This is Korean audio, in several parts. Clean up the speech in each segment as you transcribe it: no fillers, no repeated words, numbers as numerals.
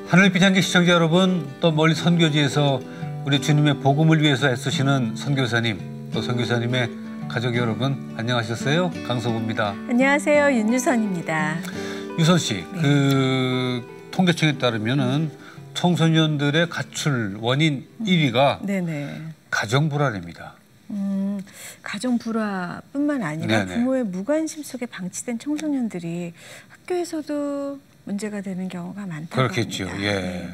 하늘빛 향기 시청자 여러분, 또 멀리 선교지에서 우리 주님의 복음을 위해서 애쓰시는 선교사님, 또 선교사님의 가족 여러분, 안녕하셨어요? 강석우입니다. 안녕하세요. 윤유선입니다. 유선 씨, 통계청에 따르면은 청소년들의 가출 원인 1위가 가정 불화입니다. 가정 불화뿐만 아니라 네네. 부모의 무관심 속에 방치된 청소년들이 학교에서도 문제가 되는 경우가 많다고 그렇겠죠. 합니다. 예. 네.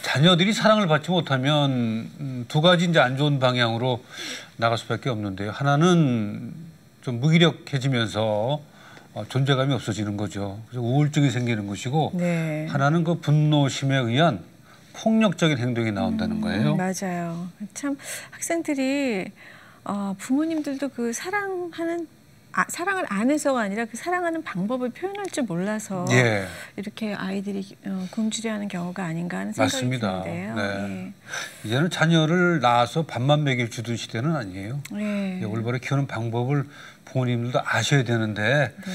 자녀들이 사랑을 받지 못하면 두 가지 이제 안 좋은 방향으로 나갈 수밖에 없는데요. 하나는 좀 무기력해지면서 존재감이 없어지는 거죠. 그래서 우울증이 생기는 것이고, 네. 하나는 그 분노심에 의한 폭력적인 행동이 나온다는 거예요. 맞아요. 참 학생들이 부모님들도 그 사랑을 안 해서가 아니라 그 사랑하는 방법을 표현할 줄 몰라서 예. 이렇게 아이들이 굶주려하는 경우가 아닌가 하는 생각이 맞습니다. 드는데요. 네. 이제는 자녀를 낳아서 밥만 먹일 주던 시대는 아니에요. 네. 올바로 키우는 방법을 부모님들도 아셔야 되는데 네.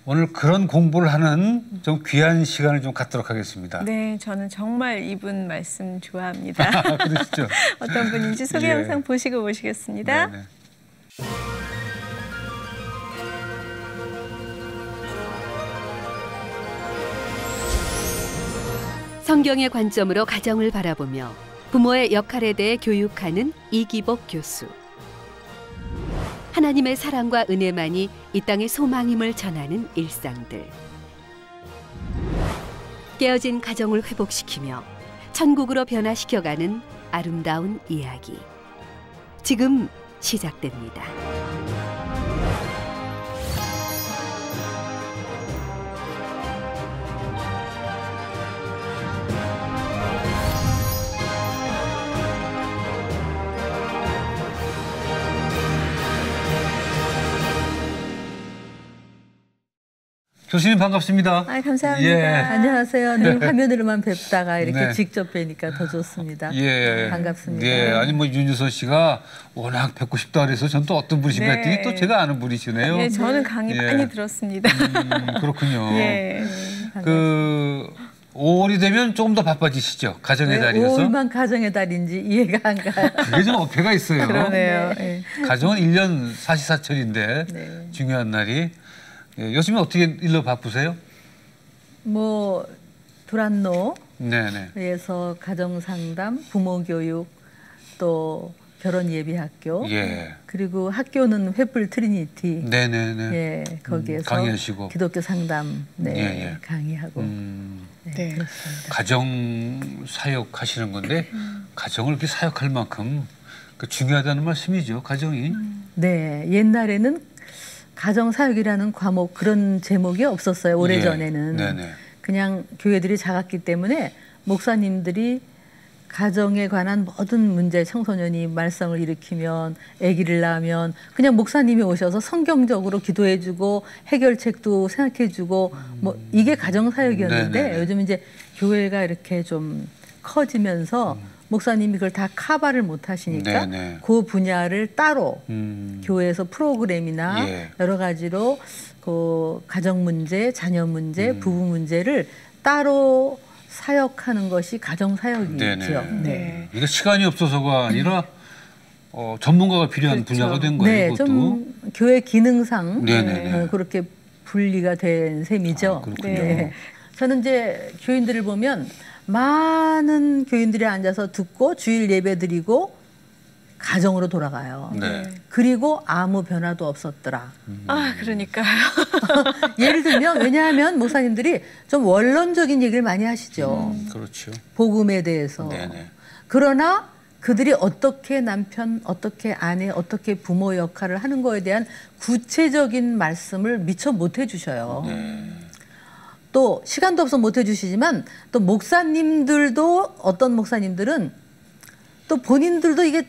오늘 그런 공부를 하는 좀 귀한 시간을 좀 갖도록 하겠습니다. 네, 저는 정말 이분 말씀 좋아합니다. 그러시죠? 어떤 분인지 소개 예. 영상 보시고 모시겠습니다. 네네. 성경의 관점으로 가정을 바라보며 부모의 역할에 대해 교육하는 이기복 교수. 하나님의 사랑과 은혜만이 이 땅의 소망임을 전하는 일상들. 깨어진 가정을 회복시키며 천국으로 변화시켜가는 아름다운 이야기. 지금 시작됩니다. 교수님 반갑습니다. 감사합니다. 예. 안녕하세요. 늘 화면으로만 뵙다가 이렇게 네. 직접 뵈니까 더 좋습니다. 예. 반갑습니다. 예. 아니 윤유선 씨가 워낙 뵙고 싶다 그래서 전 또 어떤 분이신가 네. 했더니 또 제가 아는 분이시네요. 예, 저는 강의 예. 많이 들었습니다. 그렇군요. 예. 5월이 되면 조금 더 바빠지시죠? 가정의 달이어서. 5월만 가정의 달인지 이해가 안 가요. 그게 좀 어폐가 있어요. 그러네요. 네. 가정은 1년 사시사철인데 네. 중요한 날이. 예, 요즘에 어떻게 일로 바쁘세요? 도란노에서 네네. 가정 상담, 부모 교육, 또 결혼 예비 학교, 예. 그리고 학교는 횃불 트리니티, 네네네. 예, 거기에서 강의하시고. 기독교 상담 예. 강의하고. 네. 그렇습니다. 가정 사역 하시는 건데 가정을 이렇게 사역할 만큼 중요하다는 말씀이죠. 가정이. 네, 옛날에는 가정 사역이라는 과목 그런 제목이 없었어요. 오래전에는. 네네. 그냥 교회들이 작았기 때문에 목사님들이 가정에 관한 모든 문제, 청소년이 말썽을 일으키면, 아기를 낳으면 그냥 목사님이 오셔서 성경적으로 기도해주고 해결책도 생각해주고 이게 가정 사역이었는데 네네네. 요즘 이제 교회가 이렇게 좀 커지면서 목사님이 그걸 다 커버를 못 하시니까 네네. 그 분야를 따로 교회에서 프로그램이나 예. 여러 가지로 그 가정 문제, 자녀 문제, 부부 문제를 따로 사역하는 것이 가정 사역이죠. 네네. 네. 이게 시간이 없어서가 아니라 전문가가 필요한 그렇죠. 분야가 된 거예요. 네, 그것도. 좀 교회 기능상 네네네. 그렇게 분리가 된 셈이죠. 그렇군요. 네. 저는 이제 교인들을 보면 많은 교인들이 앉아서 듣고 주일 예배 드리고 가정으로 돌아가요. 네. 그리고 아무 변화도 없었더라. 그러니까요. 예를 들면 왜냐하면 목사님들이 좀 원론적인 얘기를 많이 하시죠. 그렇죠. 복음에 대해서. 네네. 그러나 그들이 어떻게 남편, 어떻게 아내, 어떻게 부모 역할을 하는 거에 대한 구체적인 말씀을 미처 못 해주셔요. 또 시간도 없어 못 해주시지만 또 목사님들도 어떤 목사님들은 또 본인들도 이게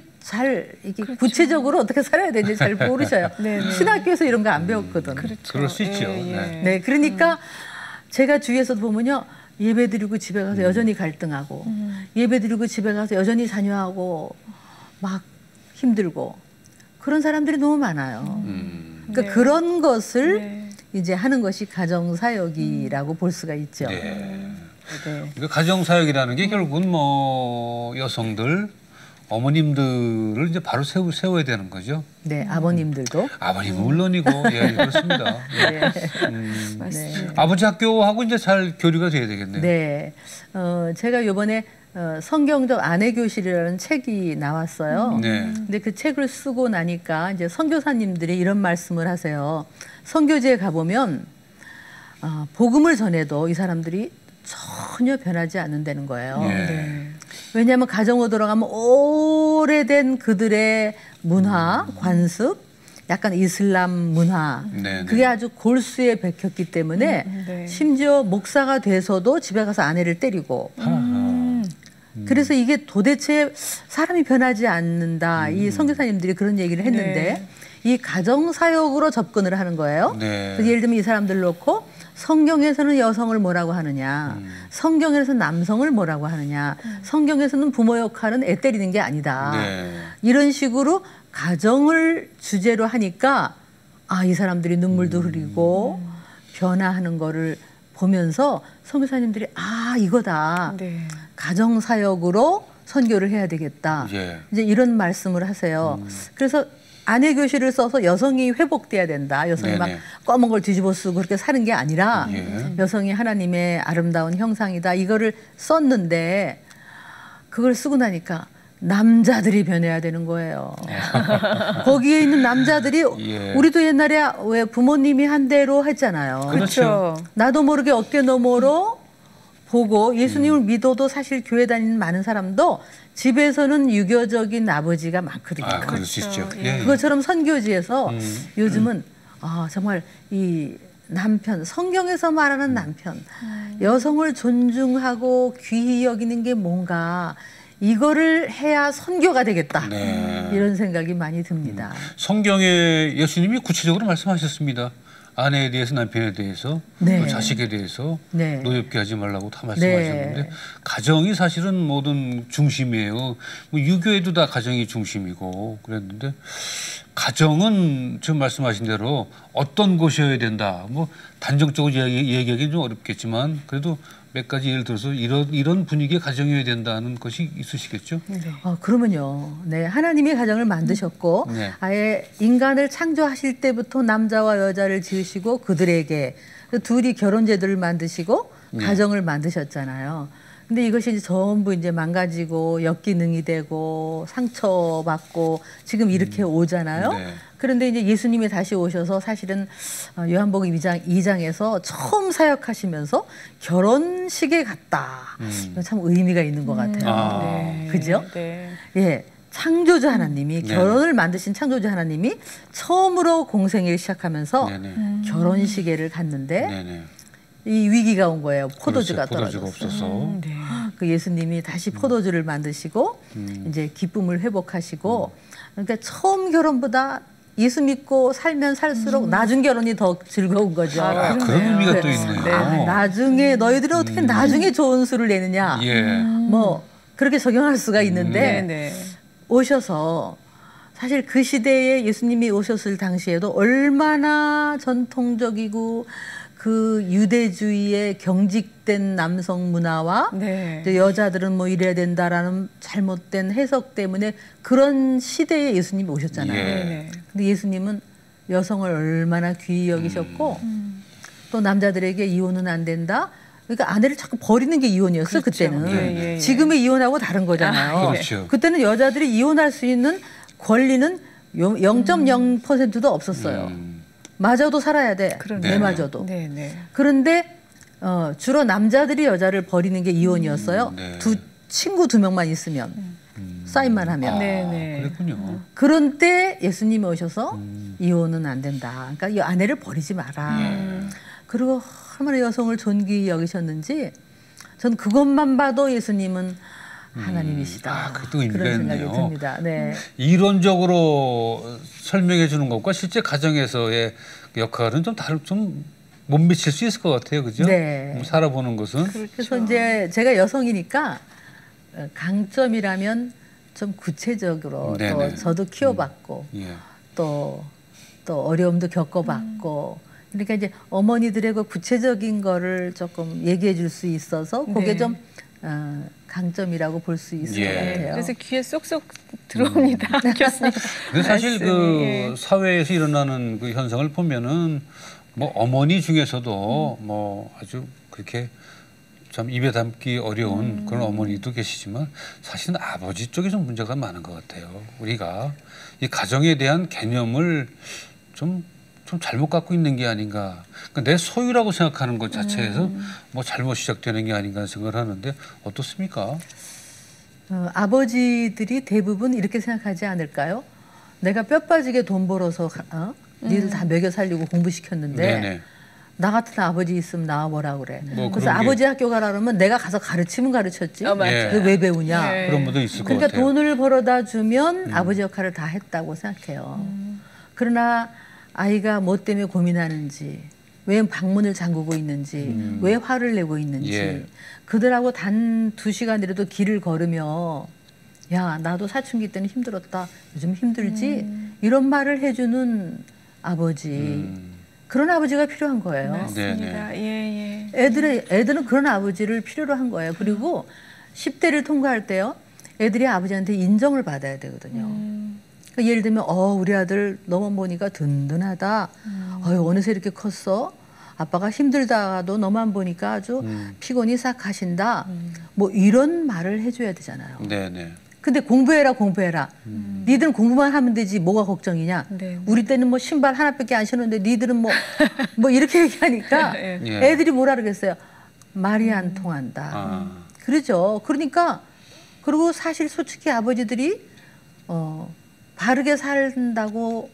그렇죠. 구체적으로 어떻게 살아야 되는지 잘 모르셔요. 네네. 신학교에서 이런 거 안 배웠거든. 그렇죠. 그럴 수 있죠. 예, 예. 네. 네, 그러니까 제가 주위에서도 보면요. 예배 드리고 집에 가서 여전히 갈등하고 예배 드리고 집에 가서 여전히 자녀하고 막 힘들고 그런 사람들이 너무 많아요. 그러니까 네. 그런 것을 네. 이제 하는 것이 가정사역이라고 볼 수가 있죠. 네. 네. 그러니까 가정사역이라는 게 결국은 뭐 여성들, 어머님들을 이제 바로 세워야 되는 거죠. 네, 아버님들도. 아버님은 물론이고, 예, 그렇습니다. 예. 네. 맞습니다. 아버지 학교하고 이제 잘 교류가 돼야 되겠네요. 네. 제가 요번에 성경적 아내교실이라는 책이 나왔어요. 네. 근데 그 책을 쓰고 나니까 이제 선교사님들이 이런 말씀을 하세요. 선교지에 가보면 복음을 전해도 이 사람들이 전혀 변하지 않는다는 거예요. 예. 네. 왜냐하면 가정으로 들어가면 오래된 그들의 문화, 관습, 약간 이슬람 문화, 네, 그게 네. 아주 골수에 박혔기 때문에 네. 심지어 목사가 돼서도 집에 가서 아내를 때리고 하하. 그래서 이게 도대체 사람이 변하지 않는다. 이 선교사님들이 그런 얘기를 했는데 이 가정사역으로 접근을 하는 거예요. 네. 그래서 예를 들면 이 사람들 놓고 성경에서는 여성을 뭐라고 하느냐, 성경에서는 남성을 뭐라고 하느냐, 성경에서는 부모 역할은 애 때리는 게 아니다. 네. 이런 식으로 가정을 주제로 하니까 이 사람들이 눈물도 흘리고 변화하는 거를 보면서 선교사님들이 이거다. 네. 가정사역으로 선교를 해야 되겠다. 예. 이제 이런 말씀을 하세요. 그래서 아내 교실을 써서 여성이 회복돼야 된다. 여성이 막 네네. 검은 걸 뒤집어 쓰고 그렇게 사는 게 아니라 예. 여성이 하나님의 아름다운 형상이다. 이거를 썼는데 그걸 쓰고 나니까 남자들이 변해야 되는 거예요. 거기에 있는 남자들이 예. 우리도 옛날에 왜 부모님이 한 대로 했잖아요. 그렇죠. 나도 모르게 어깨 너머로 보고 예수님을 믿어도 사실 교회 다니는 많은 사람도 집에서는 유교적인 아버지가 많거든요. 그럴 수 있죠. 예. 예. 그것처럼 선교지에서 요즘은 정말 이 남편, 성경에서 말하는 남편, 여성을 존중하고 귀히 여기는 게 뭔가 이거를 해야 선교가 되겠다. 네. 이런 생각이 많이 듭니다. 성경에 예수님이 구체적으로 말씀하셨습니다. 아내에 대해서, 남편에 대해서, 네. 또 자식에 대해서 네. 노엽게 하지 말라고 다 말씀하셨는데 네. 가정이 사실은 모든 중심이에요. 뭐 유교에도 다 가정이 중심이고 그랬는데 가정은 지금 말씀하신 대로 어떤 곳이어야 된다. 뭐 단정적으로 얘기하기는 좀 어렵겠지만 그래도 몇 가지 예를 들어서 이런 분위기의 가정이어야 된다는 것이 있으시겠죠? 네. 그러면요. 네, 하나님이 가정을 만드셨고 네. 아예 인간을 창조하실 때부터 남자와 여자를 지으시고 그들에게 둘이 결혼 제도를 만드시고 가정을 만드셨잖아요. 근데 이것이 이제 전부 이제 망가지고 역기능이 되고 상처받고 지금 이렇게 오잖아요. 네. 그런데 이제 예수님이 다시 오셔서 사실은 요한복음 2장에서 처음 사역하시면서 결혼식에 갔다. 이거 참 의미가 있는 것 같아요. 네. 그죠? 네. 예. 창조주 하나님이 네. 결혼을 만드신 창조주 하나님이 처음으로 공생애를 시작하면서 네네. 결혼식에를 갔는데 네네. 이 위기가 온 거예요. 포도주가 그렇죠. 떨어졌어요. 없어서. 네. 그 예수님이 다시 포도주를 만드시고 이제 기쁨을 회복하시고 그러니까 처음 결혼보다 예수 믿고 살면 살수록 나중 결혼이 더 즐거운 거죠. 그런 그러네요. 의미가 또 네. 있네요. 나중에 너희들은 어떻게 나중에 좋은 수를 내느냐. 예. 뭐 그렇게 적용할 수가 있는데 네, 네. 오셔서 사실 그 시대에 예수님이 오셨을 당시에도 얼마나 전통적이고 그 유대주의에 경직된 남성 문화와 네. 이제 여자들은 뭐 이래야 된다라는 잘못된 해석 때문에 그런 시대에 예수님이 오셨잖아요. 예. 네. 근데 예수님은 여성을 얼마나 귀히 여기셨고 또 남자들에게 이혼은 안 된다. 그러니까 아내를 자꾸 버리는 게 이혼이었어요. 그렇죠. 그때는. 예, 예. 지금의 이혼하고 다른 거잖아요. 그렇죠. 그때는 여자들이 이혼할 수 있는 권리는 0.0%도 없었어요. 맞아도 살아야 돼. 그러네요. 내 맞아도. 네, 네. 그런데 주로 남자들이 여자를 버리는 게 이혼이었어요. 네. 친구 2명만 있으면 사인만 하면. 네, 네. 그랬군요. 그런 때 예수님이 오셔서 이혼은 안 된다. 그러니까 이 아내를 버리지 마라. 그리고 얼마나 여성을 존귀히 여기셨는지 전 그것만 봐도 예수님은 하나님이시다. 그것도 의미가 그런 생각이 있네요. 듭니다. 네. 이론적으로 설명해 주는 것과 실제 가정에서의 역할은 좀 못 미칠 수 있을 것 같아요. 그죠? 네. 살아보는 것은. 그래서 이제 제가 여성이니까 강점이라면 좀 구체적으로 네네. 또 저도 키워봤고 예. 또 어려움도 겪어봤고 그러니까 이제 어머니들의 그 구체적인 거를 조금 얘기해 줄 수 있어서 그게 네. 좀 강점이라고 볼 수 있을 것 같아요. 그래서 귀에 쏙쏙 들어옵니다. 교수님. 근데 사실 말씀이, 그 예. 사회에서 일어나는 그 현상을 보면은 뭐 어머니 중에서도 뭐 아주 그렇게 참 입에 담기 어려운 그런 어머니도 계시지만 사실은 아버지 쪽에 좀 문제가 많은 것 같아요. 우리가 이 가정에 대한 개념을 좀 잘못 갖고 있는 게 아닌가. 그러니까 내 소유라고 생각하는 것 자체에서 뭐 잘못 시작되는 게 아닌가 생각을 하는데 어떻습니까? 아버지들이 대부분 이렇게 생각하지 않을까요? 내가 뼈 빠지게 돈 벌어서 니들 다 먹여 살리고 공부시켰는데 네네. 나 같은 아버지 있으면 나와보라 그래. 뭐 그래서 그런 게- 아버지 학교 가라 그러면 내가 가서 가르치면 가르쳤지. 맞아요. 예. 왜 배우냐. 네. 그런 분도 있을 것 그러니까 같아요. 돈을 벌어다 주면 아버지 역할을 다 했다고 생각해요. 그러나 아이가 뭐 때문에 고민하는지, 왜 방문을 잠그고 있는지, 왜 화를 내고 있는지, 예. 그들하고 단 2시간이라도 길을 걸으며 야 나도 사춘기 때는 힘들었다. 요즘 힘들지? 이런 말을 해주는 아버지. 그런 아버지가 필요한 거예요. 맞습니다. 예, 예. 애들은 그런 아버지를 필요로 한 거예요. 그리고 10대를 통과할 때요. 애들이 아버지한테 인정을 받아야 되거든요. 그러니까 예를 들면 우리 아들 너만 보니까 든든하다. 어느새 이렇게 컸어. 아빠가 힘들다가도 너만 보니까 아주 피곤이 싹 가신다. 뭐 이런 말을 해줘야 되잖아요. 네네. 근데 공부해라. 니들은 공부만 하면 되지 뭐가 걱정이냐. 네. 우리 때는 뭐 신발 하나밖에 안 신었는데 니들은 뭐 이렇게 얘기하니까 예. 예. 애들이 뭐라 그러겠어요. 말이 안 통한다. 아. 그러죠. 그러니까 그리고 사실 솔직히 아버지들이 바르게 산다고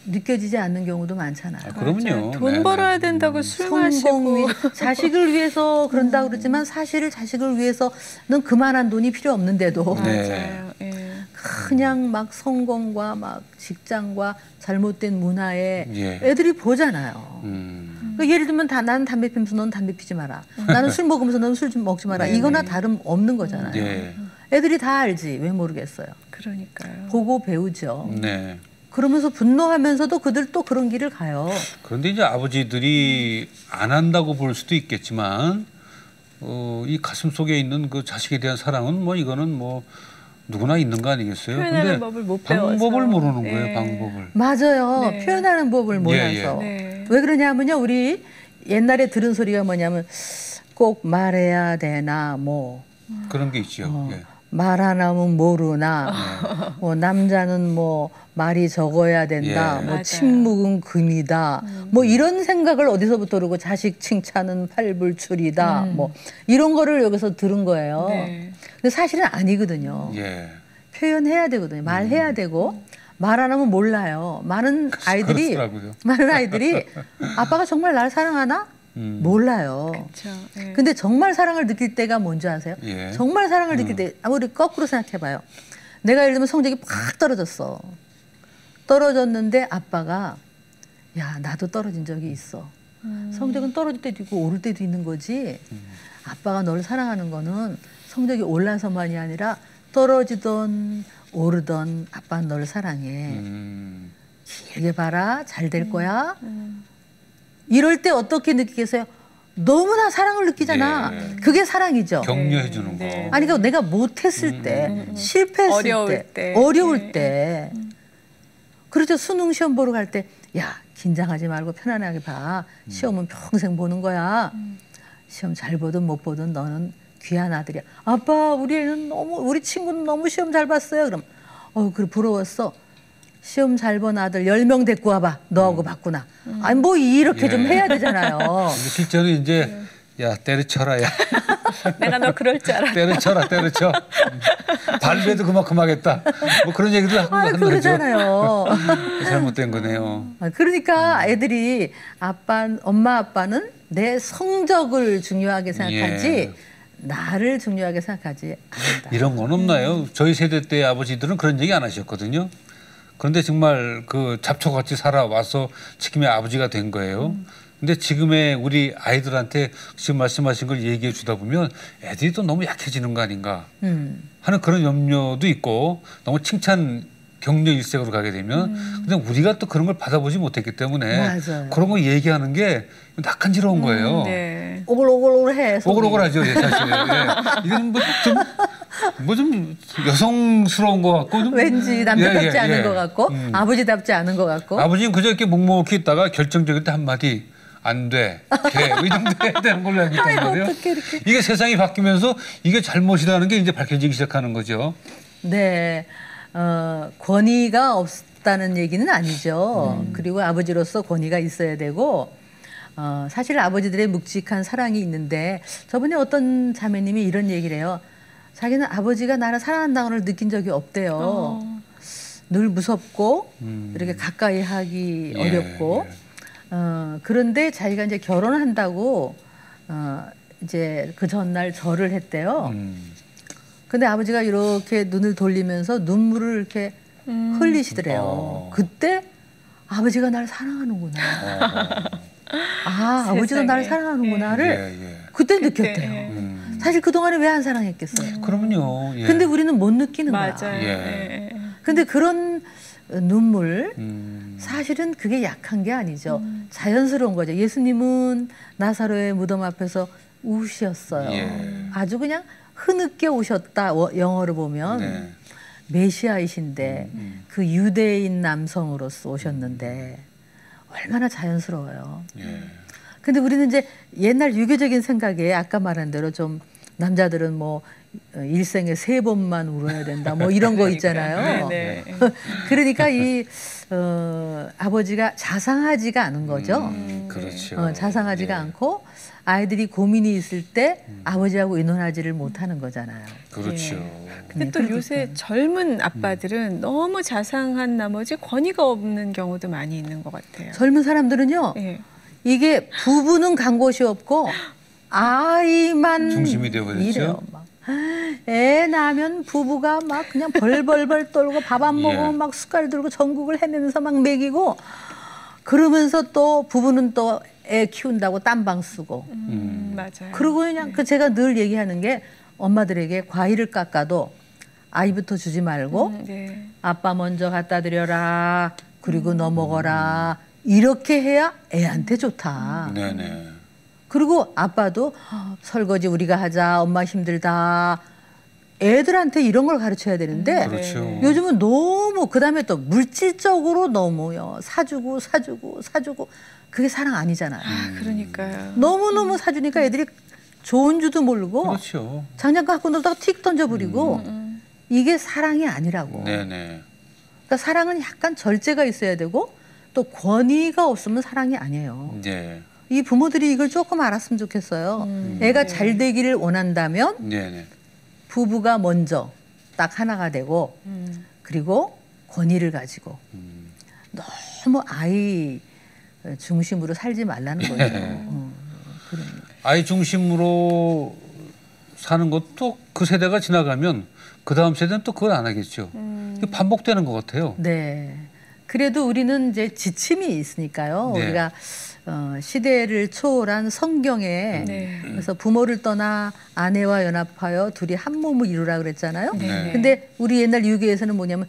느껴지지 않는 경우도 많잖아요. 아, 그럼요. 돈 네네. 벌어야 된다고 술 성공 마시고. 자식을 위해서 그런다 그러지만 사실 자식을 위해서는 그만한 돈이 필요 없는데도 네. 맞아요. 예. 그냥 막 성공과 막 직장과 잘못된 문화에 예. 애들이 보잖아요. 그러니까 예를 들면 나는 담배 피면서 넌 담배 피지 마라. 나는 술 먹으면서 너는 술 좀 먹지 마라. 이거나 다름 없는 거잖아요. 네. 애들이 다 알지. 왜 모르겠어요. 그러니까요. 보고 배우죠. 네. 그러면서 분노하면서도 그들 또 그런 길을 가요. 그런데 이제 아버지들이 안 한다고 볼 수도 있겠지만 이 가슴 속에 있는 그 자식에 대한 사랑은 뭐 이거는 뭐 누구나 있는 거 아니겠어요? 표현하는 법을 못 배워서. 방법을 모르는 거예요. 예. 방법을. 맞아요. 네. 표현하는 법을 몰라서. 예, 예. 네. 왜 그러냐면요. 우리 옛날에 들은 소리가 뭐냐면 꼭 말해야 되나 뭐 그런 게 있죠. 예. 말 안 하면 모르나 뭐 남자는 뭐 말이 적어야 된다. 예. 뭐 맞아요. 침묵은 금이다. 뭐 이런 생각을 어디서부터 그러고 자식 칭찬은 팔불출이다. 뭐 이런 거를 여기서 들은 거예요. 네. 근데 사실은 아니거든요. 예. 표현해야 되거든요. 말해야 되고 말 안 하면 몰라요. 많은 아이들이 그렇더라고요. 아빠가 정말 날 사랑하나? 몰라요. 그렇죠. 예. 근데 정말 사랑을 느낄 때가 뭔지 아세요? 예. 정말 사랑을 느낄 때 우리 거꾸로 생각해봐요. 내가 예를 들면 성적이 팍 떨어졌어. 떨어졌는데 아빠가 야 나도 떨어진 적이 있어. 성적은 떨어질 때도 있고 오를 때도 있는 거지. 아빠가 널 사랑하는 거는 성적이 올라서만이 아니라 떨어지던 오르던 아빠는 널 사랑해. 길게 봐라. 잘 될 거야. 이럴 때 어떻게 느끼겠어요? 너무나 사랑을 느끼잖아. 예. 그게 사랑이죠. 격려해 주는 거. 네. 아니 그러니까 내가 못했을 때, 실패했을 어려울 때. 어려울 네. 때. 그렇죠. 수능 시험 보러 갈 때, 야 긴장하지 말고 편안하게 봐. 시험은 평생 보는 거야. 시험 잘 보든 못 보든 너는 귀한 아들이야. 아빠 우리 친구는 너무 시험 잘 봤어요. 그럼 그래 부러웠어. 시험 잘 본 아들 10명 데리고 와봐. 너하고 봤구나. 아니 뭐 이렇게 예. 좀 해야 되잖아요. 근데 실제로 이제 야 때려쳐라 야 내가 너 그럴 줄 알아. 때려쳐 발배도 그만큼 하겠다 뭐 그런 얘기도 하는 거죠. 그러잖아요. 잘못된 거네요. 그러니까 애들이 엄마 아빠는 내 성적을 중요하게 생각하지 예. 나를 중요하게 생각하지 않는다. 이런 건 없나요? 저희 세대 때 아버지들은 그런 얘기 안 하셨거든요. 그런데 정말 그 잡초같이 살아와서 지금의 아버지가 된 거예요. 근데 지금의 우리 아이들한테 지금 말씀하신 걸 얘기해 주다 보면 애들이 또 너무 약해지는 거 아닌가 하는 그런 염려도 있고 너무 칭찬 경제 일색으로 가게 되면 근데 우리가 또 그런 걸 받아보지 못했기 때문에 맞아요. 그런 거 얘기하는 게 낙한지러운 거예요. 네. 오글오글오글해. 속이. 오글오글하죠, 예, 사실. 예. 이건 뭐 좀 여성스러운 것 같고 좀 왠지 남자답지 예, 예, 않은 예. 것 같고 아버지답지 않은 것 같고. 아버지는 그저 이렇게 묵묵히 있다가 결정적일 때 한마디 안 돼. 돼. 이 정도 해야 되는 걸로 알고 있단 말이에요. 어떻게 이렇게. 이게 세상이 바뀌면서 이게 잘못이라는 게 이제 밝혀지기 시작하는 거죠. 네, 권위가 없다는 얘기는 아니죠. 그리고 아버지로서 권위가 있어야 되고 사실 아버지들의 묵직한 사랑이 있는데 저번에 어떤 자매님이 이런 얘기를 해요. 자기는 아버지가 나를 사랑한다는 걸 느낀 적이 없대요. 늘 무섭고 이렇게 가까이 하기 예, 어렵고 그런데 자기가 이제 결혼한다고 이제 그 전날 절을 했대요. 근데 아버지가 이렇게 눈을 돌리면서 눈물을 이렇게 흘리시더래요. 그때 아버지가 나를 사랑하는구나. 아, 아버지도 나를 사랑하는구나를 예, 예. 그때 느꼈대요. 사실 그동안에 왜 안 사랑했겠어요. 그럼요. 예. 근데 우리는 못 느끼는 맞아요. 거야. 예. 네. 근데 그런 눈물 사실은 그게 약한 게 아니죠. 자연스러운 거죠. 예수님은 나사로의 무덤 앞에서 우셨어요. 예. 아주 그냥 흐느껴 오셨다. 영어로 보면 네. 메시아이신데 그 유대인 남성으로서 오셨는데 얼마나 자연스러워요. 예. 근데 우리는 이제 옛날 유교적인 생각에 아까 말한 대로 좀 남자들은 뭐 일생에 3번만 울어야 된다 뭐 이런 거 있잖아요. 네. 그러니까 이 아버지가 자상하지가 않은 거죠. 그렇죠. 자상하지가 예. 않고 아이들이 고민이 있을 때 아버지하고 의논하지를 못하는 거잖아요. 그렇죠. 근데 또 요새 젊은 아빠들은 너무 자상한 나머지 권위가 없는 경우도 많이 있는 것 같아요. 젊은 사람들은요. 예. 이게 부부는 간 곳이 없고 아이만 중심이 되어버렸죠. 이래요. 막. 애 낳으면 부부가 막 그냥 벌벌벌 떨고 밥 안 먹으면 예. 막 숟갈 들고 전국을 헤매면서 막 먹이고 그러면서 또 부부는 또 애 키운다고 딴방 쓰고 맞아요. 그리고 그냥 그 제가 늘 얘기하는 게 엄마들에게 과일을 깎아도 아이부터 주지 말고 네. 아빠 먼저 갖다 드려라. 그리고 너 먹어라. 이렇게 해야 애한테 좋다. 네네. 그리고 아빠도 설거지 우리가 하자. 엄마 힘들다. 애들한테 이런 걸 가르쳐야 되는데 그렇죠. 요즘은 너무 그다음에 또 물질적으로 너무요. 사주고 그게 사랑 아니잖아요. 그러니까요. 너무너무 사주니까 애들이 좋은 줄도 모르고 그렇죠. 장난감 갖고 놀다가 틱 던져버리고 이게 사랑이 아니라고. 네네. 그러니까 사랑은 약간 절제가 있어야 되고 또 권위가 없으면 사랑이 아니에요. 네. 이 부모들이 이걸 조금 알았으면 좋겠어요. 애가 잘 되기를 원한다면 네네. 부부가 먼저 딱 하나가 되고 그리고 권위를 가지고 너무 아이 중심으로 살지 말라는 거죠. 그런. 아이 중심으로 사는 것도 그 세대가 지나가면 그 다음 세대는 또 그걸 안 하겠죠. 이게 반복되는 것 같아요. 네. 그래도 우리는 이제 지침이 있으니까요. 네. 우리가 시대를 초월한 성경에 네. 그래서 부모를 떠나 아내와 연합하여 둘이 한 몸을 이루라 그랬잖아요. 네. 근데 우리 옛날 유교에서는 뭐냐면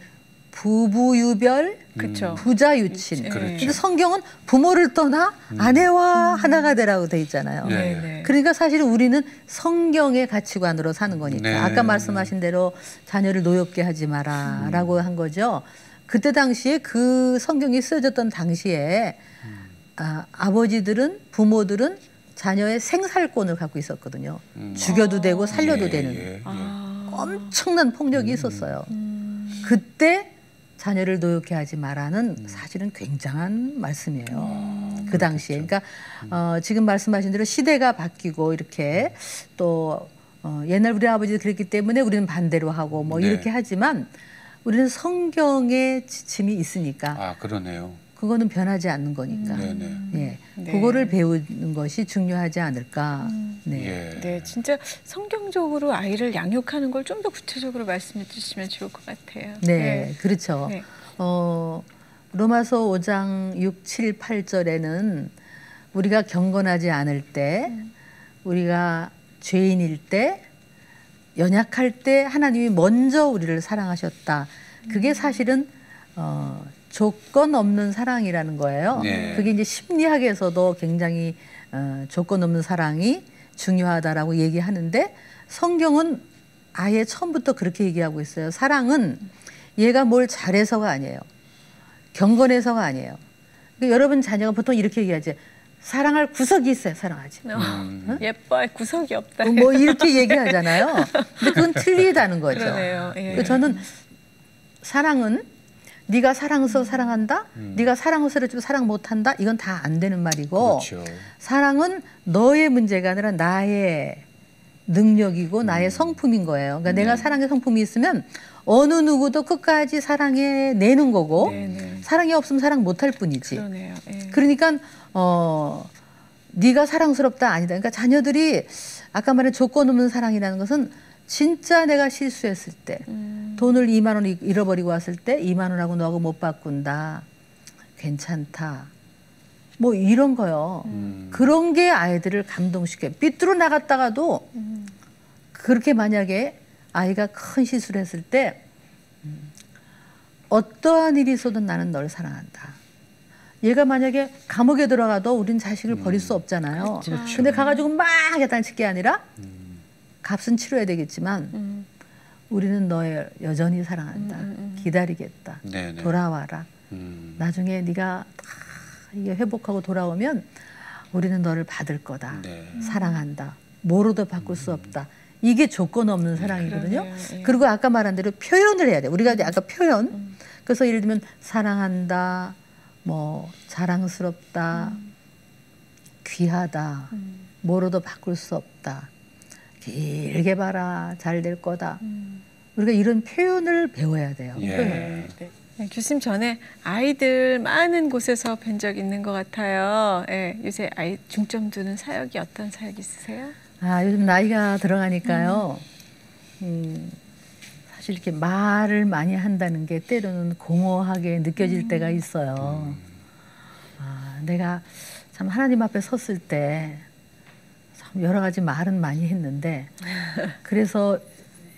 부부유별, 그렇죠. 부자유친. 그렇죠. 근데 성경은 부모를 떠나 아내와 하나가 되라고 돼 있잖아요. 네. 네. 그러니까 사실은 우리는 성경의 가치관으로 사는 거니까 네. 아까 말씀하신 대로 자녀를 노엽게 하지 마라라고 한 거죠. 그때 당시에 그 성경이 쓰여졌던 당시에 아버지들은 부모들은 자녀의 생살권을 갖고 있었거든요. 죽여도 되고 살려도 예, 되는 예, 예. 엄청난 폭력이 있었어요. 그때 자녀를 노엽게 하지 마라는 사실은 굉장한 말씀이에요. 그 당시에. 그러니까 지금 말씀하신 대로 시대가 바뀌고 이렇게 또 옛날 우리 아버지도 그랬기 때문에 우리는 반대로 하고 뭐 네. 이렇게 하지만 우리는 성경의 지침이 있으니까 아 그러네요. 그거는 변하지 않는 거니까. 네네. 예. 네. 그거를 배우는 것이 중요하지 않을까. 네. 예. 네, 진짜 성경적으로 아이를 양육하는 걸 좀 더 구체적으로 말씀해 주시면 좋을 것 같아요. 네, 그렇죠. 네. 로마서 5장 6, 7, 8절에는 우리가 경건하지 않을 때, 우리가 죄인일 때, 연약할 때 하나님이 먼저 우리를 사랑하셨다. 그게 사실은 조건 없는 사랑이라는 거예요. 네. 그게 이제 심리학에서도 굉장히 조건 없는 사랑이 중요하다라고 얘기하는데 성경은 아예 처음부터 그렇게 얘기하고 있어요. 사랑은 얘가 뭘 잘해서가 아니에요. 경건해서가 아니에요. 그러니까 여러분 자녀가 보통 이렇게 얘기하지. 사랑할 구석이 있어야 사랑하지. 응? 예뻐 구석이 없다. 뭐 이렇게 얘기하잖아요. 근데 그건 틀리다는 거죠. 그러네요. 예. 그래서 저는 사랑은 네가 사랑스러워 사랑한다. 네가 사랑스럽지만 사랑 못한다. 이건 다 안 되는 말이고 그렇죠. 사랑은 너의 문제가 아니라 나의 능력이고 나의 성품인 거예요. 그러니까 내가 사랑의 성품이 있으면 어느 누구도 끝까지 사랑해 내는 거고 네네. 사랑이 없으면 사랑 못할 뿐이지. 그러네요. 예. 그러니까 네가 사랑스럽다 아니다. 그러니까 자녀들이 아까 말한 조건 없는 사랑이라는 것은 진짜 내가 실수했을 때 돈을 2만 원 잃어버리고 왔을 때 2만 원하고 너하고 못 바꾼다. 괜찮다. 뭐 이런 거요. 그런 게 아이들을 감동시켜요. 삐뚤어 나갔다가도 그렇게 만약에 아이가 큰 실수를 했을 때 어떠한 일이 있어도 나는 널 사랑한다. 얘가 만약에 감옥에 들어가도 우린 자식을 버릴 수 없잖아요. 그렇죠. 근데 가가지고 막 야단칠 게 아니라 값은 치러야 되겠지만 우리는 너 여전히 사랑한다. 기다리겠다. 네네. 돌아와라. 나중에 네가 다 이게 회복하고 돌아오면 우리는 너를 받을 거다. 네. 사랑한다. 뭐로도 바꿀 수 없다. 이게 조건 없는 사랑이거든요. 그러네요. 예. 그리고 아까 말한 대로 표현을 해야 돼. 우리가 이제 아까 표현. 그래서 예를 들면 사랑한다. 뭐 자랑스럽다. 귀하다. 뭐로도 바꿀 수 없다. 길게 봐라. 잘 될 거다. 우리가 이런 표현을 배워야 돼요. 예. 표현. 네. 네, 교수님 전에 아이들 많은 곳에서 뵌 적 있는 것 같아요. 예, 요새 아이 중점 두는 사역이 어떤 사역이 있으세요? 아, 요즘 나이가 들어가니까요. 사실 이렇게 말을 많이 한다는 게 때로는 공허하게 느껴질 때가 있어요. 아, 내가 참 하나님 앞에 섰을 때 참 여러 가지 말은 많이 했는데 그래서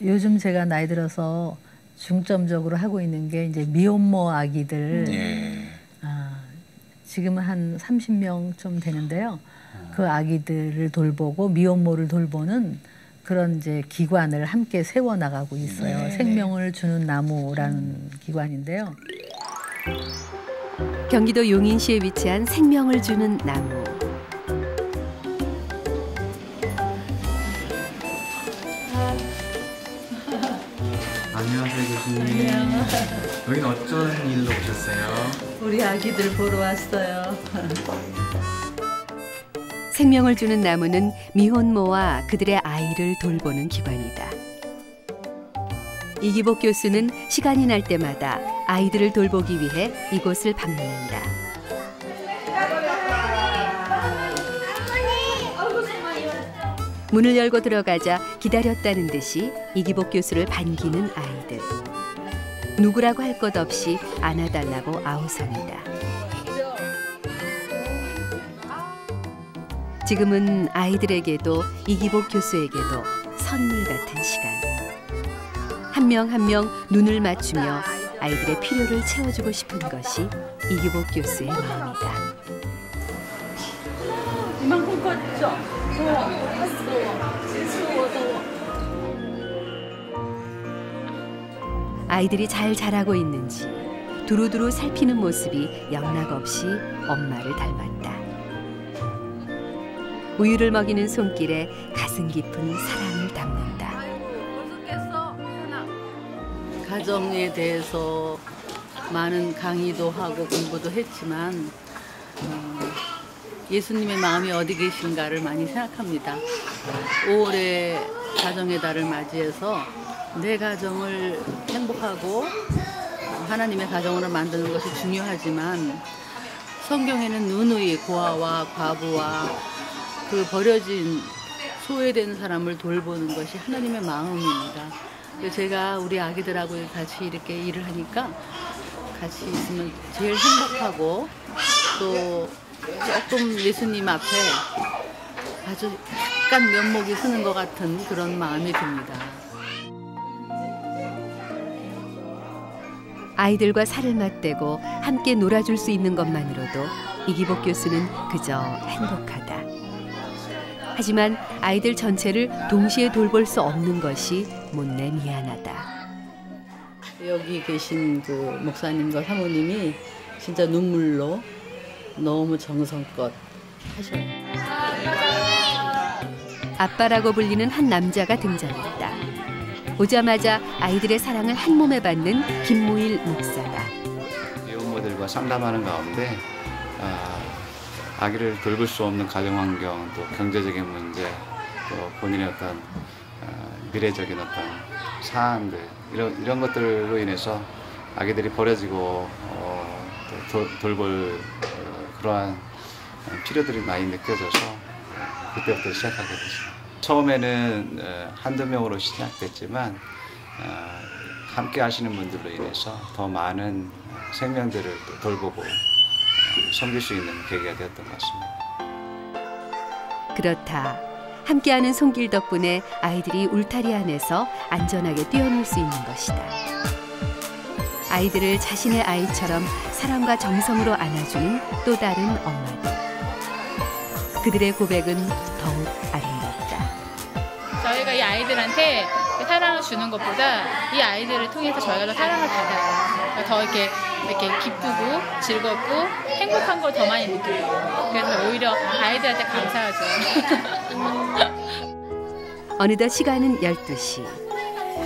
요즘 제가 나이 들어서 중점적으로 하고 있는 게 이제 미혼모 아기들 예. 지금은 한 30명 좀 되는데요. 그 아기들을 돌보고 미혼모를 돌보는 그런 이제 기관을 함께 세워 나가고 있어요. 네. 생명을 주는 나무라는 기관인데요. 경기도 용인시에 위치한 생명을 주는 나무. 안녕하세요 교수님. 여기는 어쩐 일로 오셨어요? 우리 아기들 보러 왔어요. 생명을 주는 나무는 미혼모와 그들의 아이를 돌보는 기관이다. 이기복 교수는 시간이 날 때마다 아이들을 돌보기 위해 이곳을 방문한다. 문을 열고 들어가자 기다렸다는 듯이 이기복 교수를 반기는 아이들. 누구라고 할 것 없이 안아달라고 아우성이다. 지금은 아이들에게도 이기복 교수에게도 선물 같은 시간. 한 명 한 명 눈을 맞추며 아이들의 필요를 채워주고 싶은 것이 이기복 교수의 마음이다. 이만큼 컸죠? 아이들이 잘 자라고 있는지 두루두루 살피는 모습이 영락없이 엄마를 닮았다. 우유를 먹이는 손길에 가슴 깊은 사랑을 담는다. 가정에 대해서 많은 강의도 하고 공부도 했지만 예수님의 마음이 어디 계신가를 많이 생각합니다. 5월에 가정의 달을 맞이해서 내 가정을 행복하고 하나님의 가정으로 만드는 것이 중요하지만 성경에는 누누이 고아와 과부와 그 버려진 소외된 사람을 돌보는 것이 하나님의 마음입니다. 제가 우리 아기들하고 같이 이렇게 일을 하니까 같이 있으면 제일 행복하고 또 조금 예수님 앞에 아주 약간 면목이 쓰는 것 같은 그런 마음이 듭니다. 아이들과 살을 맞대고 함께 놀아줄 수 있는 것만으로도 이기복 교수는 그저 행복하다. 하지만 아이들 전체를 동시에 돌볼 수 없는 것이 못내 미안하다. 여기 계신 그 목사님과 사모님이 진짜 눈물로 너무 정성껏 하셔요. 아빠라고 불리는 한 남자가 등장했다. 오자마자 아이들의 사랑을 한 몸에 받는 김무일 목사다. 이혼모들과 상담하는 가운데 아기를 돌볼 수 없는 가정 환경, 또 경제적인 문제, 또 본인의 어떤 미래적인 어떤 사안들 이런 것들로 인해서 아기들이 버려지고 또 돌볼 그러한 필요들이 많이 느껴져서 그때부터 시작하게 됐습니다. 처음에는 한두 명으로 시작됐지만 함께 하시는 분들로 인해서 더 많은 생명들을 또 돌보고 섬길 수 있는 계기가 되었던 것 같습니다. 그렇다. 함께하는 손길 덕분에 아이들이 울타리 안에서 안전하게 뛰어놀 수 있는 것이다. 아이들을 자신의 아이처럼 사랑과 정성으로 안아주는 또 다른 엄마들. 그들의 고백은 더욱 아름답다. 저희가 이 아이들한테 사랑을 주는 것보다 이 아이들을 통해서 저희가 더 사랑을 받아요. 더 이렇게 기쁘고 즐겁고 행복한 걸 더 많이 느끼고, 그래서 오히려 아이들한테 감사하죠. 어느덧 시간은 12시.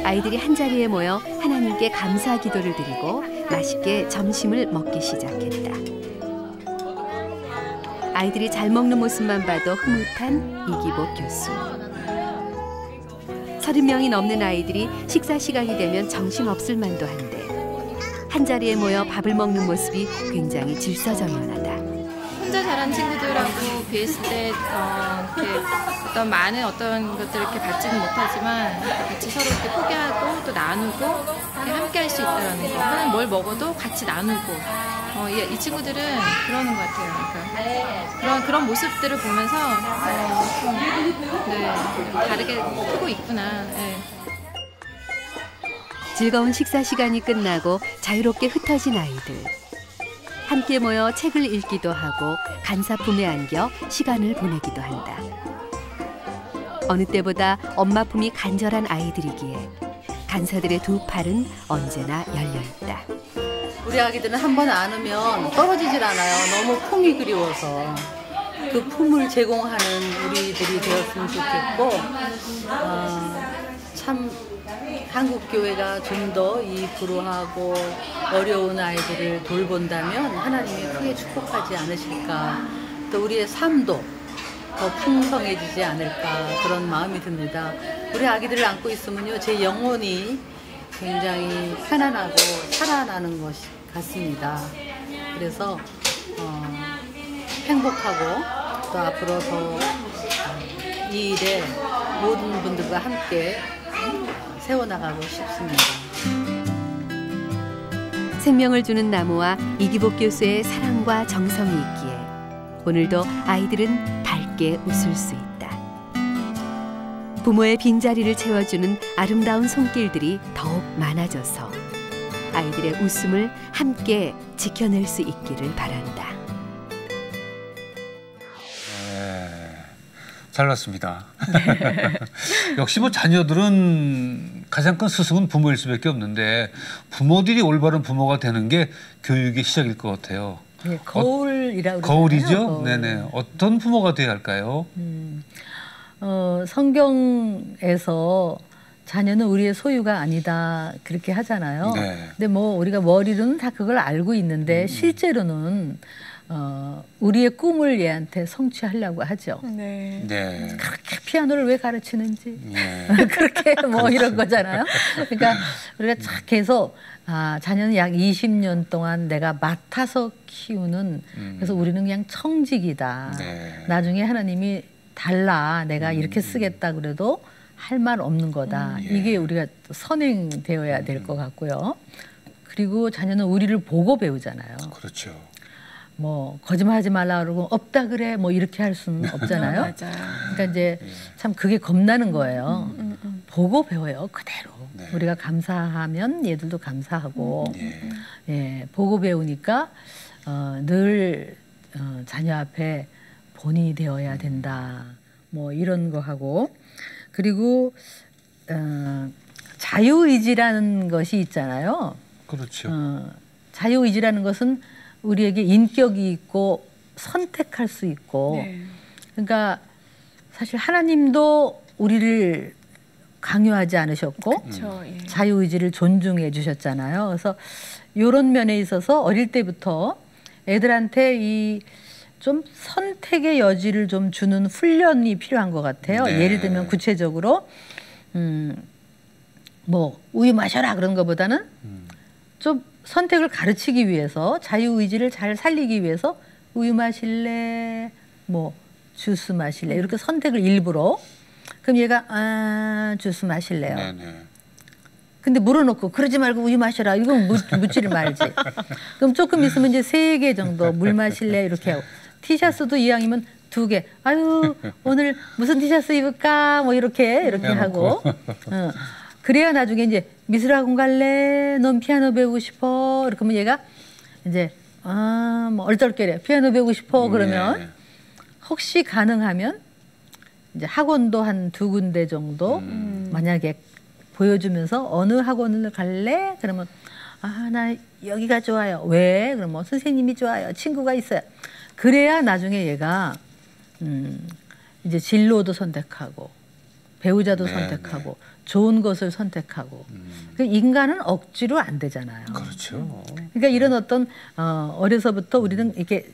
아이들이 한자리에 모여 하나님께 감사 기도를 드리고 맛있게 점심을 먹기 시작했다. 아이들이 잘 먹는 모습만 봐도 흐뭇한 이기복 교수. 30명이 넘는 아이들이 식사 시간이 되면 정신없을 만도 한데 한자리에 모여 밥을 먹는 모습이 굉장히 질서정연하다. 혼자 자란 친구들하고 비했을 때 어떤 많은 어떤 것들을 이렇게 받지는 못하지만 같이 서로 이렇게 포기하고 또 나누고 함께 할 수 있다는 거. 하나는 뭘 먹어도 같이 나누고 이 친구들은 그러는 것 같아요. 그러니까 그런 모습들을 보면서 다르게 크고 있구나. 네. 즐거운 식사 시간이 끝나고 자유롭게 흩어진 아이들. 함께 모여 책을 읽기도 하고 간사품에 안겨 시간을 보내기도 한다. 어느 때보다 엄마 품이 간절한 아이들이기에 간사들의 두 팔은 언제나 열려있다. 우리 아기들은 한 번 안으면 떨어지질 않아요. 너무 품이 그리워서. 그 품을 제공하는 우리들이 되었으면 좋겠고, 참 한국교회가 좀 더 이 불우하고 어려운 아이들을 돌본다면 하나님이 크게 축복하지 않으실까. 또 우리의 삶도 더 풍성해지지 않을까, 그런 마음이 듭니다. 우리 아기들을 안고 있으면요, 제 영혼이 굉장히 편안하고 살아나는 것 같습니다. 그래서 행복하고 또 앞으로 더 이 일에 모든 분들과 함께 세워나가고 싶습니다. 생명을 주는 나무와 이기복 교수의 사랑과 정성이 있기에 오늘도 아이들은 밝게 웃을 수 있다. 부모의 빈자리를 채워주는 아름다운 손길들이 더욱 많아져서 아이들의 웃음을 함께 지켜낼 수 있기를 바란다. 잘 봤습니다. 역시 뭐 자녀들은 가장 큰 스승은 부모일 수밖에 없는데 부모들이 올바른 부모가 되는 게 교육의 시작일 것 같아요. 네, 거울이라고 거울이죠? 거울. 네네. 어떤 부모가 돼야 할까요? 성경에서 자녀는 우리의 소유가 아니다 그렇게 하잖아요. 네. 근데 뭐 우리가 머리로는 다 그걸 알고 있는데 실제로는 우리의 꿈을 얘한테 성취하려고 하죠. 네. 네. 그렇게 피아노를 왜 가르치는지 네. 그렇게 뭐 이런 거잖아요. 그러니까 우리가 착 해서 자녀는 약 20년 동안 내가 맡아서 키우는 그래서 우리는 그냥 청직이다. 네. 나중에 하나님이 달라 내가 이렇게 쓰겠다 그래도 할 말 없는 거다. 예. 이게 우리가 선행되어야 될 것 같고요. 그리고 자녀는 우리를 보고 배우잖아요. 그렇죠. 뭐 거짓말하지 말라 그러고 없다 그래 뭐 이렇게 할 수는 없잖아요. 맞아요. 그러니까 이제 참 그게 겁나는 거예요. 보고 배워요 그대로. 네. 우리가 감사하면 얘들도 감사하고 예, 보고 배우니까 늘 자녀 앞에 본이 되어야 된다. 뭐 이런 거 하고 그리고 자유의지라는 것이 있잖아요. 그렇죠. 자유의지라는 것은 우리에게 인격이 있고 선택할 수 있고 네. 그러니까 사실 하나님도 우리를 강요하지 않으셨고 그렇죠. 예. 자유의지를 존중해 주셨잖아요. 그래서 이런 면에 있어서 어릴 때부터 애들한테 이 좀 선택의 여지를 좀 주는 훈련이 필요한 것 같아요. 네. 예를 들면 구체적으로 뭐 우유 마셔라 그런 것보다는 좀 선택을 가르치기 위해서 자유의지를 잘 살리기 위해서 우유 마실래 뭐 주스 마실래 이렇게 선택을 일부러 그럼 얘가 주스 마실래요. 네네. 근데 물어놓고 그러지 말고 우유 마셔라 이건 묻지를 말지. 그럼 조금 있으면 이제 3개 정도 물 마실래 이렇게 하고 티셔츠도 이왕이면 2개. 아유 오늘 무슨 티셔츠 입을까 뭐 이렇게 하고 그래야 나중에 이제 미술학원 갈래? 넌 피아노 배우고 싶어? 이렇게 하면 얘가 이제 뭐 얼떨결에 피아노 배우고 싶어 그러면 네. 혹시 가능하면 이제 학원도 한 2군데 정도 만약에 보여주면서 어느 학원을 갈래? 그러면 나 여기가 좋아요. 왜? 그러면 뭐 선생님이 좋아요. 친구가 있어요. 그래야 나중에 얘가 이제 진로도 선택하고 배우자도 네, 선택하고 좋은 것을 선택하고 그 인간은 억지로 안 되잖아요. 그렇죠. 그러니까 이런 어떤 어려서부터 우리는 이렇게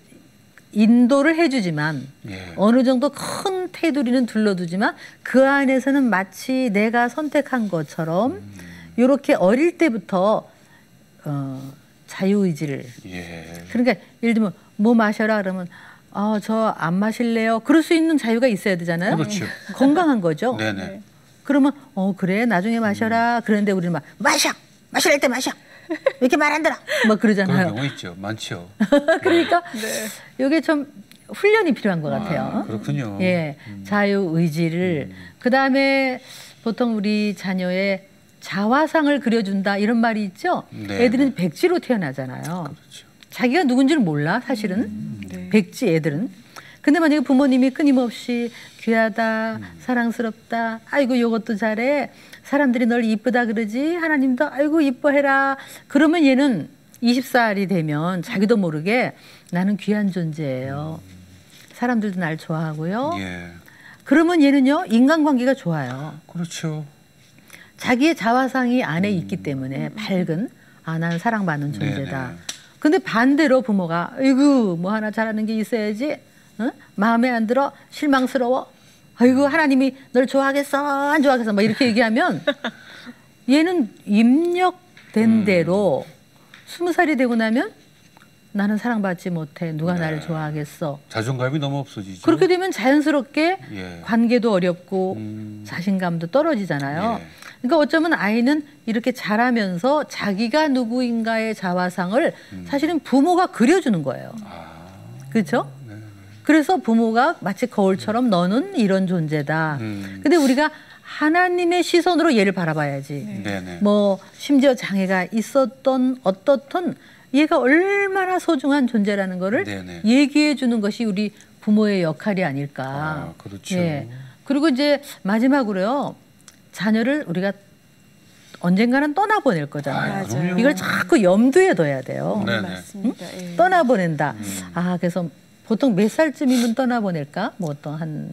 인도를 해주지만 예. 어느 정도 큰 테두리는 둘러두지만 그 안에서는 마치 내가 선택한 것처럼 이렇게 어릴 때부터 자유의지를 예. 그러니까 예를 들면 뭐 마셔라 그러면 저 안 마실래요. 그럴 수 있는 자유가 있어야 되잖아요. 그렇죠. 건강한 거죠. 네네. 그러면 그래 나중에 마셔라. 그런데 우리는 막 마실 때 마셔. 왜 이렇게 말 안 들어? 막 그런 그러잖아요. 경우 있죠. 많죠. 그러니까 이게 좀 훈련이 필요한 것 같아요. 그렇군요. 예, 자유의지를 그다음에 보통 우리 자녀의 자화상을 그려준다 이런 말이 있죠. 네. 애들은 백지로 태어나잖아요. 그렇죠. 자기가 누군지를 몰라 사실은 네. 백지 애들은. 근데 만약에 부모님이 끊임없이 귀하다, 사랑스럽다, 아이고 요것도 잘해, 사람들이 널 이쁘다 그러지, 하나님도 아이고 이뻐해라. 그러면 얘는 20살이 되면 자기도 모르게 나는 귀한 존재예요. 사람들도 날 좋아하고요. 예. 그러면 얘는요 인간관계가 좋아요. 그렇죠. 자기의 자화상이 안에 있기 때문에 밝은 나는 사랑받는 존재다. 네네. 근데 반대로 부모가 아이고 뭐 하나 잘하는 게 있어야지. 마음에 안 들어 실망스러워. 아이고 하나님이 널 좋아하겠어 안 좋아하겠어 막 이렇게 얘기하면 얘는 입력된 대로 20살이 되고 나면 나는 사랑받지 못해. 누가 나를 좋아하겠어. 자존감이 너무 없어지죠. 그렇게 되면 자연스럽게 예. 관계도 어렵고 자신감도 떨어지잖아요. 예. 그러니까 어쩌면 아이는 이렇게 자라면서 자기가 누구인가의 자화상을 사실은 부모가 그려주는 거예요. 그렇죠? 그래서 부모가 마치 거울처럼 너는 이런 존재다. 근데 우리가 하나님의 시선으로 얘를 바라봐야지. 네네. 뭐 심지어 장애가 있었던 어떻든 얘가 얼마나 소중한 존재라는 거를 네네. 얘기해 주는 것이 우리 부모의 역할이 아닐까. 그렇죠. 예. 그리고 이제 마지막으로요. 자녀를 우리가 언젠가는 떠나보낼 거잖아요. 그럼요. 이걸 자꾸 염두에 둬야 돼요. 네네. 맞습니다. 예. 떠나보낸다. 그래서 보통 몇 살쯤이면 떠나보낼까? 뭐 어떤 한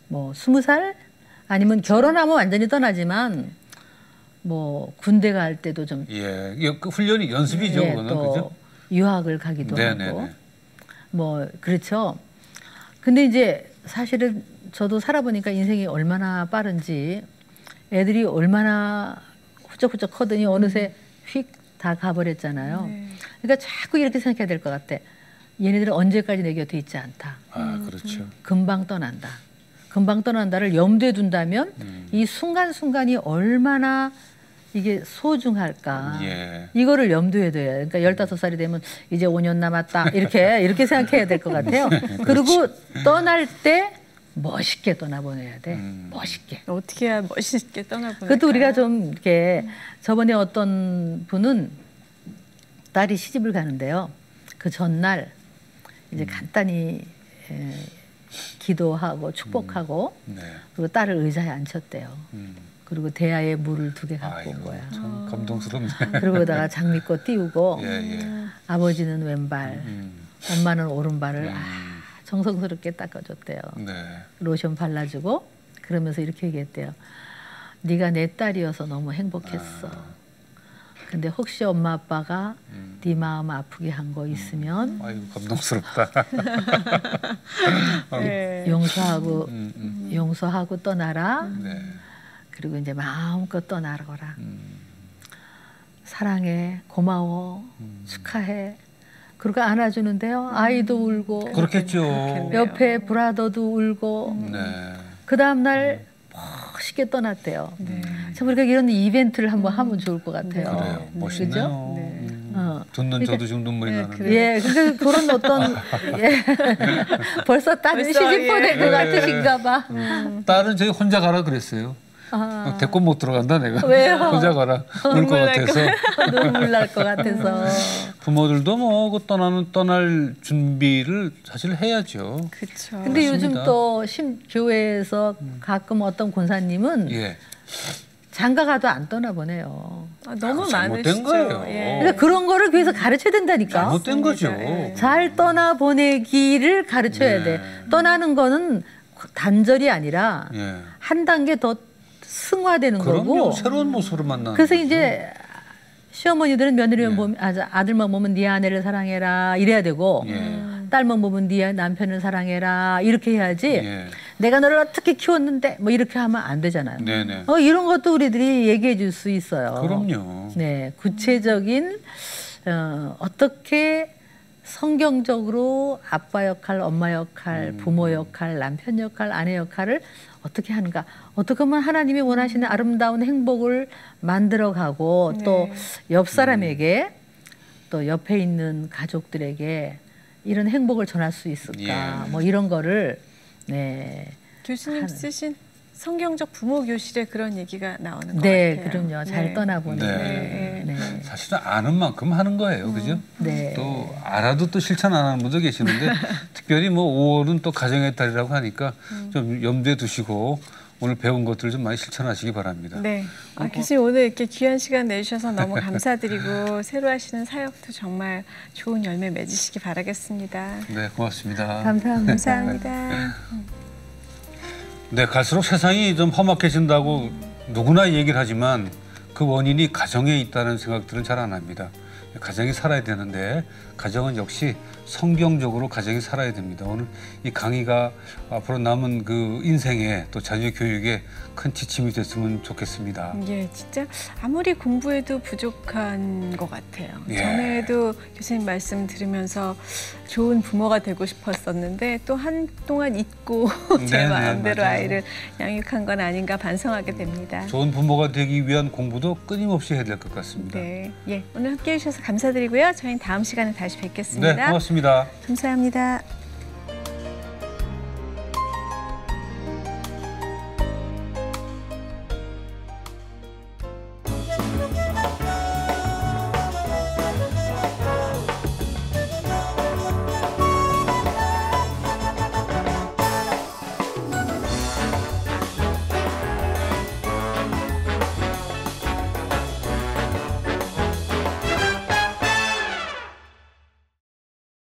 뭐 20살? 아니면 결혼하면 완전히 떠나지만 뭐 군대 갈 때도 좀 예. 그 훈련이 연습이죠. 예, 그거는 또 그죠? 유학을 가기도 네네네. 하고 뭐 그렇죠. 근데 이제 사실은 저도 살아보니까 인생이 얼마나 빠른지 애들이 얼마나 후쩍후쩍 커더니 어느새 휙 다 가버렸잖아요. 그러니까 자꾸 이렇게 생각해야 될 것 같아. 얘네들은 언제까지 내 곁에 있지 않다. 그렇죠. 금방 떠난다. 금방 떠난다를 염두에 둔다면 이 순간순간이 얼마나 이게 소중할까. 예. 이거를 염두에 둬야. 그러니까 15살이 되면 이제 5년 남았다. 이렇게 생각해야 될 것 같아요. 그리고 떠날 때 멋있게 떠나보내야 돼. 멋있게. 어떻게 해야 멋있게 떠나보낼까요? 그것도 우리가 좀 이렇게 저번에 어떤 분은 딸이 시집을 가는데요. 그 전날 이제 간단히 기도하고 축복하고 네. 그리고 딸을 의자에 앉혔대요. 그리고 대야에 물을 2개 갖고 온 거야. 참 감동스럽네. 그리고 거기다가 장미꽃 띄우고 예. 아버지는 왼발, 엄마는 오른발을 정성스럽게 닦아줬대요. 네. 로션 발라주고 그러면서 이렇게 얘기했대요. 네가 내 딸이어서 너무 행복했어. 근데 혹시 엄마 아빠가 네 마음 아프게 한 거 있으면 아이고 감동스럽다. 네. 용서하고 떠나라. 네. 그리고 이제 마음껏 떠나거라. 사랑해, 고마워, 축하해. 그리고 안아주는데요. 아이도 울고. 그렇겠죠. 옆에 브라더도 울고. 네. 그 다음 날 멋있게 떠났대요. 참 우리가 이런 이벤트를 한번 하면 좋을 것 같아요. 그래요. 멋있네요. 그죠? 듣는 그러니까, 저도 지금 눈물이 나는데. 예, 그러니까 그런 어떤 벌써 딸은 시집보 된 것 같으신가 봐. 딸은 저희 혼자 가라 그랬어요. 데리고 못 들어간다 내가. 왜요? 혼자 가라. 울 것 같아서. 눈물 날 것 같아서. 부모들도 뭐 그 떠날 준비를 사실 해야죠. 그렇죠. 근데 요즘 맞습니다. 또 교회에서 가끔 어떤 권사님은 예. 장가 가도 안 떠나보내요. 너무 잘못된 많으시죠. 거예요. 예. 그러니까 그런 거를 교회에서 가르쳐야 된다니까. 잘못된 거죠. 잘 떠나보내기를 가르쳐야 돼. 떠나는 거는 단절이 아니라 예. 한 단계 더 승화되는 그럼요. 거고. 새로운 모습으로 만나는 그래서 거죠. 이제 시어머니들은 며느리만 보면 아들만 보면 네 아내를 사랑해라 이래야 되고 딸만 보면 네 남편을 사랑해라 이렇게 해야지. 예. 내가 너를 어떻게 키웠는데 뭐 이렇게 하면 안 되잖아요. 네네. 이런 것도 우리들이 얘기해 줄 수 있어요. 그럼요. 네, 구체적인 어떻게 성경적으로 아빠 역할, 엄마 역할, 부모 역할, 남편 역할, 아내 역할을 어떻게 하는가. 어떻게 하면 하나님이 원하시는 아름다운 행복을 만들어가고 또 옆 사람에게 또 옆에 있는 가족들에게 이런 행복을 전할 수 있을까. 뭐 이런 거를 교수님 쓰신 성경적 부모 교실에 그런 얘기가 나오는 것 네, 같아요. 그럼요. 잘 떠나보는. 사실은 아는 만큼 하는 거예요, 그죠? 네. 또 알아도 또 실천 안 하는 분도 계시는데 특별히 뭐 5월은 또 가정의 달이라고 하니까 좀 염두에 두시고 오늘 배운 것들 좀 많이 실천하시기 바랍니다. 네. 교수님 오늘 이렇게 귀한 시간 내주셔서 너무 감사드리고 새로 하시는 사역도 정말 좋은 열매 맺으시기 바라겠습니다. 네, 고맙습니다. 감사합니다. 감사합니다. 네, 갈수록 세상이 좀 험악해진다고 누구나 얘기를 하지만 그 원인이 가정에 있다는 생각들은 잘 안 합니다. 가정이 살아야 되는데 가정은 역시 성경적으로 가정이 살아야 됩니다. 오늘 이 강의가 앞으로 남은 그 인생에 또 자녀 교육에 큰 지침이 됐으면 좋겠습니다. 예, 진짜 아무리 공부해도 부족한 것 같아요. 예. 전에도 교수님 말씀 들으면서 좋은 부모가 되고 싶었었는데 또 한동안 잊고 제 마음대로 맞아요. 아이를 양육한 건 아닌가 반성하게 됩니다. 좋은 부모가 되기 위한 공부도 끊임없이 해야 될 것 같습니다. 네, 오늘 함께해 주셔서 감사드리고요. 저희는 다음 시간에 다시 뵙겠습니다. 네, 고맙습니다. 감사합니다.